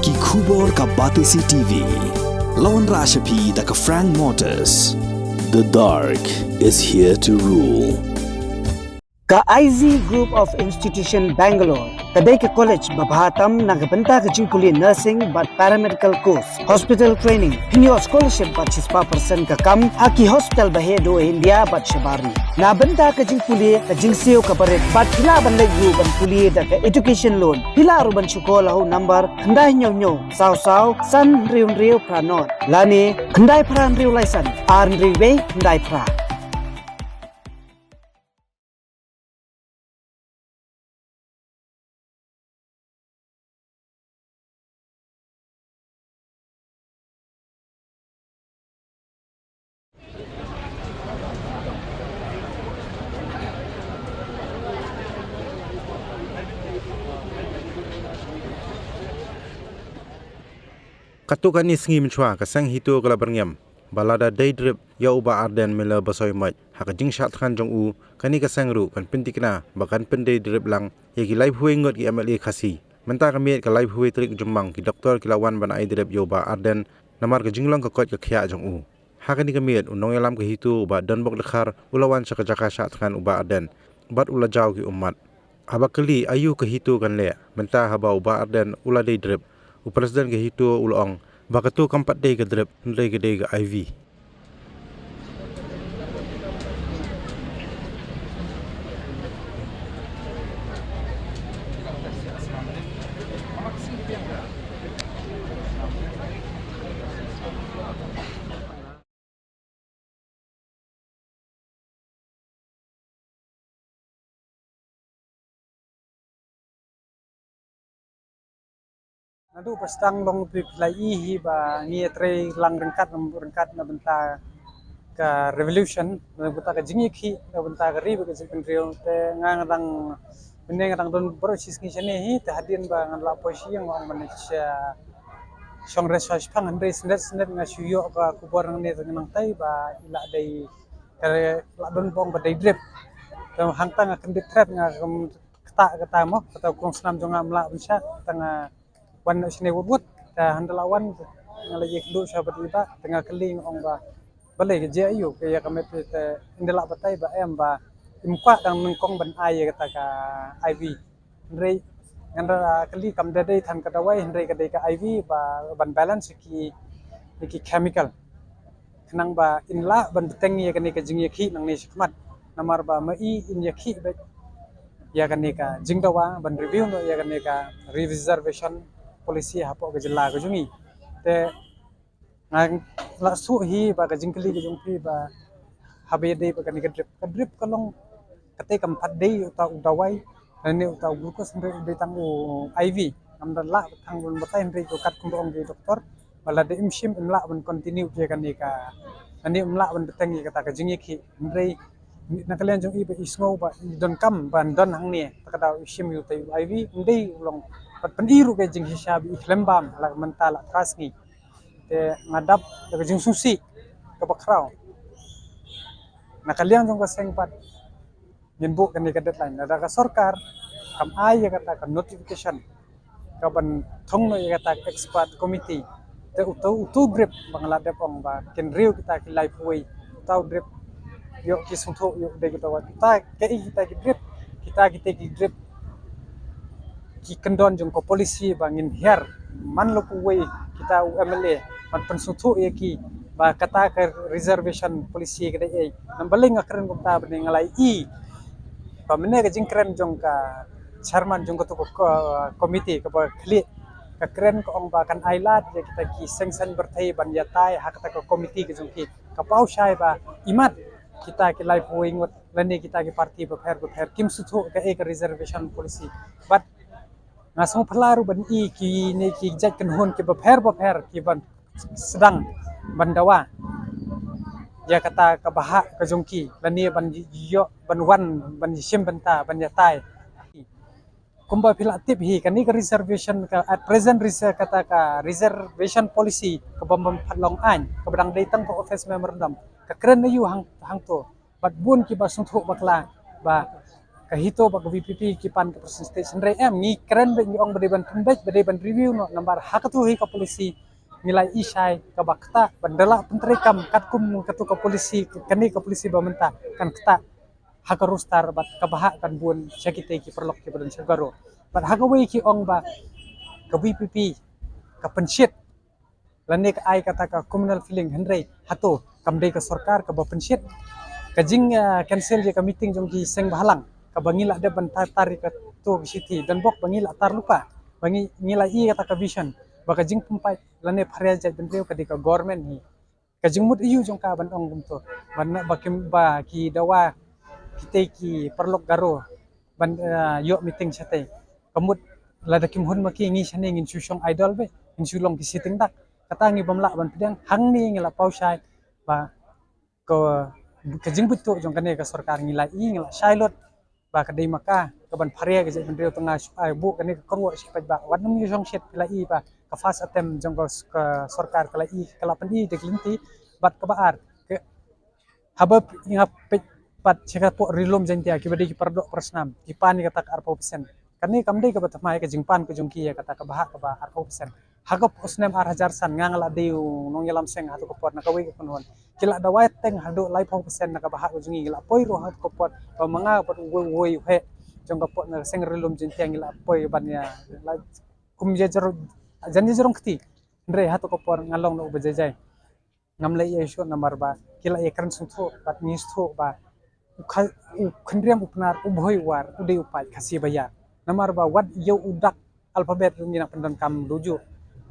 Ki Khubor ka Batisi TV. Lawan Rashapi da ka Frank Motors. The dark is here to rule. Ka IZ Group of Institution Bangalore, kadai ke college babhatam nagabanta ke jingkuli nursing but paramedical course, hospital training, pinyo scholarship but 6% ka kam, aki hospital bahedo India but shabari. Na banta ke jingkuli ke jingsio ka baret but pila ban legu ban kuli da ke education loan, pila ru ban sekolah ho number kandai nyo saw san riu pranot. Lani kandai pran riu laisan, ar riu be kandai pra. Katukan ni sengi mencua kasang hitu kala berngam balada daydrip ya uba arden mela basoy mat hak jing shat khan jong u kani kasang ru kan pentikna bakan pendai drip lang ya ki live huai ngot ki MLA khasi menta kami ka live huai trik jumang ki doktor ki lawan ban ai drip ya uba arden namar ka jinglong ka kot ka khya jong u hakani kami unong yalam ka hitu uba dan bok dekhar ulawan saka jaka shat khan uba arden bat ula jaw ki ummat abakali ayu ka hitu kan le menta haba uba arden ula daydrip Presiden ke hitu ulong bakatu kampat day ke drip ndai ke day ke IV Aduh pastang long lai hi ba ni tre lang rengkat na benta ka revolution na benta ka jingi khi na benta ka ri ba ka jipen rio te ngang dang bende ngang don bro sis ni chane hi te hadin ba ngang la posi yang ong man cha song research phang andre snet nga suyo ka kubor nang ne nang tai ba ila dai ka la don bong ba dai drip te hang tang ka dit threat nga kata mo kata kong snam jonga mla bensha tanga wan sini wud ta handalawan ngalagi kdu sahabat kita tengah keling ong ba balai ke je ayu ke ya kami te indela batai ba em ba imkwa dang nengkong ban ai kata ka IV ndrei ngandra kali kam dai than ka dawai ndrei ka dai ka IV ba ban balance ki chemical kenang ba inla ban tengi ka ni ka jingi khi nang ni sikmat namar ba mai in ya khi ba ya ka ni ka jingdawa ban review no ya ka ni ka reservation polisi hapo ke jela ke jungi te ngang la su hi ba ka jingkli ke jungpi ba habe dei ba kan ka drip kalong kate kam phat dei uta udawai ne uta glucose de tangu IV amda la thang bun batai ndri ko kat kumbong ge doktor bala de imshim imla ban continue ke kan ka ani imla ban betengi kata ka jingi ki ndri nakalian jung ibe isngo ba don kam ban don hang ne takada ishim yu tai IV ndei ulong pat pendiru ke jing hisabi ikhlembam la mentala trasngi te ngadap ke jing susi ke bakrau nakalian jong ka sengpat nyembu kan ke deadline ada ka sarkar kam ai kata ka notification ka ban thong no kata expert committee te utu grip bangla depong ba ken riu kita ki live way tau grip yo ki sungtho yo de kita wa kita ki grip kita ki grip ki kendon jong ko polisi bangin her man lo kuwe kita MLA man pensuthu ye ki ba kata ke reservation polisi ke dei nambaling akren kumta bne ngalai I ba mene ke jingkren jong ka chairman jong ko komite ke ba khli ka kren ko ong ba kan ailat je kita ki sengsan berthai ban yatai hak ta ko komite ke jong ki ka pau shai ba imat kita ki live wing lani kita ki parti ba pher kim suthu ke ek reservation polisi but ngasong pelaru ban I ki ne ki jat kan hon ki ba pher ki ban sedang bandawa ya kata ka baha ka jongki lani ban yo ban wan ban sim banta ban yatai kumba phila tip hi kani ka reservation ka at present kata ka reservation policy ka bam phalong an ka badang dai tang ko office memorandum ka kren na yu hang to bat bun ki ba sung thu bakla ba kahito ba VPP kipan ke person station re ngi keren be ngi ong bade ban pendek bade ban review no nambar hakatu ka polisi nilai isai ka bakta bandala pentrekam katkum katu ka polisi kani ka polisi bamenta kan kata hakarustar bat kabaha kan buon syakite ki perlok ki badan segaro bat hagawai ki ong ba ka VPP ka pensyet lane ka ai kata ka communal feeling henry hato kamdai ka sarkar ka ba pensyet kajing cancel je ka meeting jong ki seng bahalang ka bangila de ban tarik ka to city dan bok bangila tar lupa bangi ngila i kata ka vision baka jing pumpai lane pharia jai benreu ka di ka government ni kajing mut iu jong ka ban ong gumto ban bakim ba ki dawa kita ki perlok garo ban yo meeting chate kamut lada kim hun maki ngi chane ngin susong idol be ngin sulong ki sitting dak kata ngi bamla ban pedang hang ni ngila pausai ba ko kajing betu jong kane ka sarkar ngila i ngila shailot ba kadai maka kaban pharia ke benreu tengah ai bu kane ka korwo sipat ba wan mi jong shet la i ba ka fast attempt jong ka sarkar kala i kala pendi deklinti bat ka baar ke habab ngap pat cheka po rilom jantia ki badi ki pardok prasnam ki pani kata ka arpo persen kani kamdei ka batamai ka jingpan ka jongki ya kata ka baha ka ba arpo persen hagap usnem 1000 san ngangala deu nong yalam seng hatu ko pot na kawi ka kunhon kila dawai teng hadu lai 4% na ka baha ka jongi kila poi ro hatu ko pot pa manga pot woi he jong ka pot na seng rilom jantia ngila poi bannya kum je jero janji jerong kti ndre hatu ko pot ngalong no bejajai ngamlai ye shot nambar ba kila ye kran sutho bat nis tho ba khendriam upnar ubhoi war udai upai kasih bayar namar ba wad yo udak alfabet ngina pendan kam dojo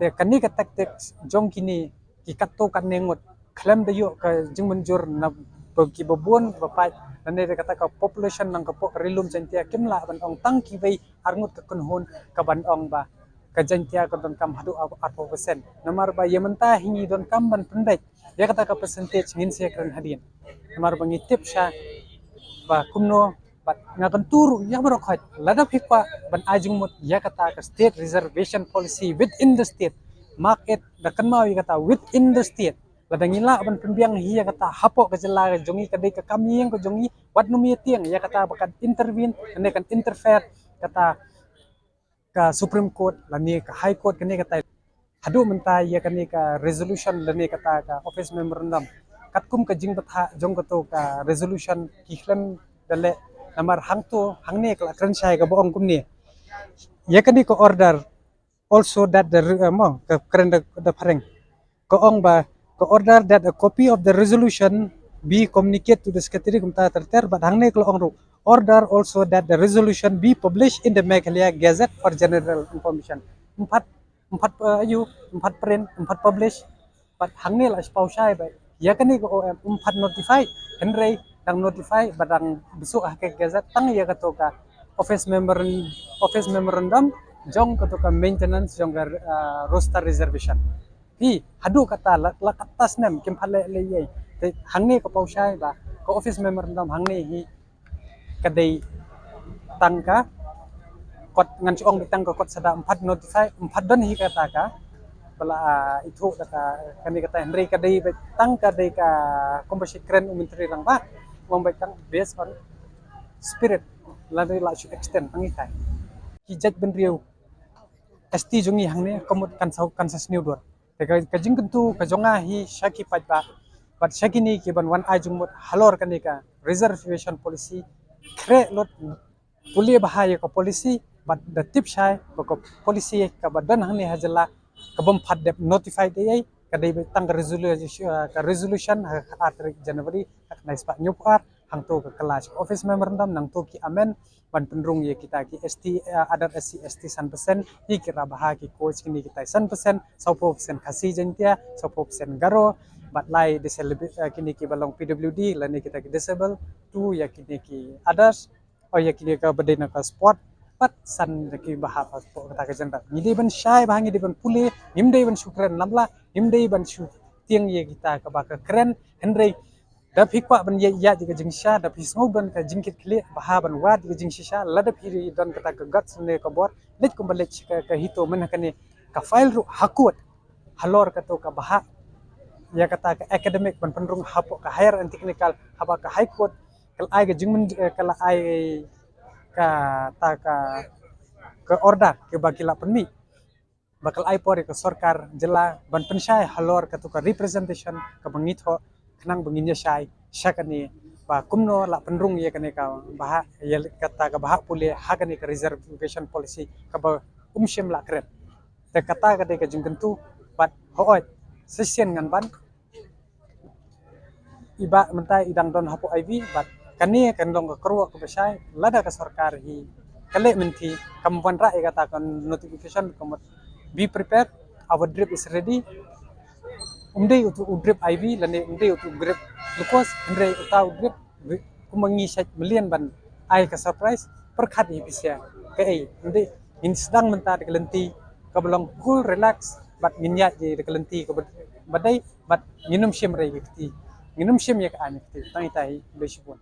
te kani ka tek jong kini ki katto kan nengot klem de yo ka jing menjur na bagi babon bapai dan dia kata ka population nang kapok rilum jantia kimla ban ong tang ki wei arngut ka kunhon ka ban ong ba ka jantia ka don kam hadu 4% namar ba yementa hingi don kam ban pendek dia kata ka percentage ngin se kren hadin namar ba ngitip sha ba kumno bat ngakan turu ya berokhat lada fikwa ban ajung mut ya kata ka state reservation policy within the state market da kanmawi kata within the state lada ngila ban pembiang hiya kata hapo ka jela ka jongi kadai ka kamiyeng ka jongi wat no tiang ya kata bakan intervene ane kan interfere kata ka supreme court lani ka high court kani kata hadu menta ya kani ka resolution lani kata ka office memorandum katkum ka jing batha jong kato ka resolution kihlem dale namar hangto hangne kala krenshai ka boong kumni ya kani ko order also that the mo ka kren da phareng ko ong ba ko order that a copy of the resolution be communicated to the secretary kumta terter but hangne ko ong order also that the resolution be published in the Meghalaya Gazette for general information empat print empat publish but hangne la pausai ba ya kani ko empat notify henry dang notify badang besok ke gazette tang ya kato ka office memorandum jong kato ka maintenance jong roster reservation hi hadu kata la katas nem kim phale le ye te hangne ko pausai ba ko office memorandum hangne hi kadai tangka kot ngan chong ditang ko kot sada empat notify empat don hi kata ka bala itu kata kani kata Henry kadai tang kadai ka komposit kren umentri lang ba wong baitang based on spirit ladai la should extend tangi kai ki jaj benriu ST jongi hangne komut kan sa sniu dor te ka jing kentu ka jonga hi shaki patba but shaki ni ki ban wan ai jungmut halor kani ka reservation policy kre lot pulia bahaya ka policy but the tip shai ko policy ka badan hangne hajala kabam phadep notified ai kadai tang resolution 8 Januari nais pak nyupar hang to ke kelas office memorandum nang to ki amen ban pendrung ye kita ki ST adat SC 100% hi kira baha ki coach kini kita 100% 100% khasi jantia 100% garo bat lai disable kini ki balong PWD lani kita ki disable tu ya kini ki others ya kini ka bedena ka sport pat san ki baha passport kata ka janda ngide ban shai bahangi de ban pule nimdei ban shukran lamla nimdei ban shu tiang ye kita ka ba ka kren henry da phikwa ban ye ya jiga jingsha da phisngau ban ka jingkit khle baha ban wa jiga jingsha lada phiri don kata ka guts ne ka bor lech ko balech ka hito man kane ka file ru hakut halor ka to ka baha ya kata ka academic ban pendrung hapo ka higher and technical haba ka high court kal ai ga jingmen kala ai ke order ke bakila penmi bakal aipor ke sorkar jela ban pensyai halor ke representation ke bangitho kenang benginya syai syakani ba kumno la penrung ye kane ka bah ye kata ka bah pule hakani ke reservation policy ka ba umshim la kret te kata ka de ka jingkentu bat hoot sesien ngan ban iba mentai idang don hapu IV bat kani kan long ka kru ka besai lada ka sarkar hi kale menti kampan ra kata kan notification kamat be prepared our drip is ready umdei untuk drip IV lane umdei untuk drip glucose umdei utau drip kumangi sat million ban ai ka surprise perkhat hi bisa ke ai umdei in sedang mentar kelenti ka belong cool relax bat minyat je kelenti ka badai bat minum syem re kiti minum syem ya ka ani kiti tai tai besipun